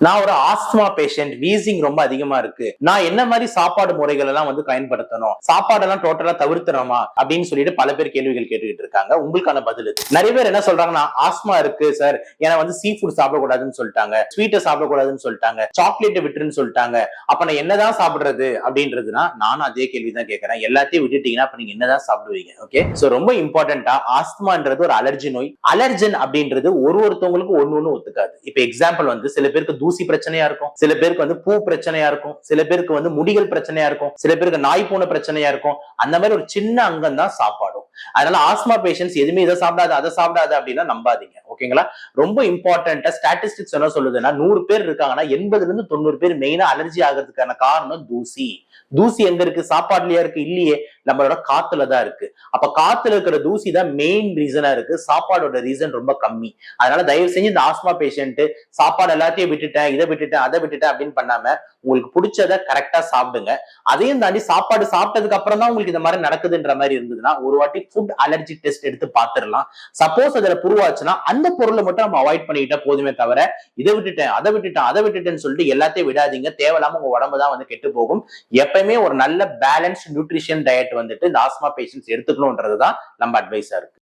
நான் ஒரு asthma patient, wheezing ரொம்ப அதிகமா இருக்கு, நான் என்ன மாதிரி சாப்பாடு முறைகள் எல்லாம் பயன்படுத்தணும், சாப்பாடெல்லாம் டோட்டலா தவிர்த்துறோமா அப்படின்னு சொல்லிட்டு பல பேர் கேள்விகள் கேட்டுக்கிட்டு இருக்காங்க. உங்களுக்கான பதில் இது. நிறைய பேர் என்ன சொல்றாங்கன்னா, ஆஸ்துமா இருக்கு சார், ஏன்னா சீ ஃபுட் சாப்பிடக்கூடாதுன்னு சொல்லிட்டாங்க, ஸ்வீட்டை சாப்பிடக்கூடாதுன்னு சொல்லிட்டாங்க, சாக்லேட்டை விட்டுருன்னு சொல்லிட்டாங்க, அப்ப நான் என்னதான் சாப்பிடுறது அப்படின்றதுனா நானும் அதே கேள்விதான் கேட்கிறேன். எல்லாத்தையும் விட்டுட்டீங்கன்னா அப்ப நீங்க என்னதான் சாப்பிடுவீங்க? ஓகே, சோ ரொம்ப இம்பார்ட்டன்டா, ஆஸ்துமான்றது ஒரு அலர்ஜி நோய். அலர்ஜன் அப்படின்றது ஒருத்தவங்களுக்கு ஒண்ணு ஒத்துக்காது. இப்ப எக்ஸாம்பிள் சில பேருக்கு தூசி பிரச்சனையா இருக்கும், சில பேருக்கு பூ பிரச்சனையா இருக்கும், சில பேருக்கு முடிகள் பிரச்சனையா இருக்கும், சில பேருக்கு நாய் பூனை பிரச்சனையா இருக்கும். அந்த மாதிரி ஒரு சின்ன அங்கம் தான் சாப்பாடும். அதனால ஆஸ்மா பேஷன்ஸ் எதுவுமே இதை சாப்பிடாது அதை சாப்பிடாது அப்படின்னா நம்பாதீங்க. ஓகேங்களா? ரொம்ப இம்பார்ட்டன்டா ஸ்டாட்டிஸ்டிக்ஸ் என்ன சொல்லுதுன்னா, 100 பேர் இருக்காங்கன்னா 80ல இருந்து 90 பேர் மெயினா அலர்ஜி ஆகிறதுக்கான காரணம் தூசி. தூசி எங்க இருக்கு? சாப்பாடுலயா இருக்கு? இல்லையே, நம்மளோட காத்துல தான் இருக்கு. அப்ப காத்துல இருக்கிற தூசி தான் மெயின் ரீசனா இருக்கு, சாப்பாடோட ரீசன் ரொம்ப கம்மி. அதனால தயவு செஞ்சு இந்த ஆஸ்மா பேஷண்ட் சாப்பாடு எல்லாத்தையும் விட்டுட்டேன், இதை விட்டுட்டேன், அதை விட்டுட்டேன் அப்படின்னு பண்ணாம உங்களுக்கு பிடிச்சதை கரெக்டா சாப்பிடுங்க. அதையும் தாண்டி சாப்பாடு சாப்பிட்டதுக்கு அப்புறம் தான் உங்களுக்கு இந்த மாதிரி நடக்குதுன்ற மாதிரி இருந்ததுன்னா ஒரு வாட்டி ஃபுட் அலர்ஜி டெஸ்ட் எடுத்து பார்த்துடலாம். சப்போஸ் அதுல புருவாச்சுன்னா அந்த பொருளை மட்டும் நம்ம அவாய்ட் பண்ணிக்கிட்டா போதுமே தவிர, இதை விட்டுட்டேன், அதை விட்டுட்டேன், அதை விட்டுட்டேன்னு சொல்லிட்டு எல்லாத்தையும் விடாதீங்க. தேவையில்லாம உங்க உடம்பு தான் கெட்டு போகும். எப்பயுமே ஒரு நல்ல பேலன்ஸ் நியூட்ரிஷன் டயட் இந்த ஆஸ்மா பேஷன்ஸ் எடுத்துக்கணும்ன்றதுதான் நம்ம அட்வைஸா இருக்கு.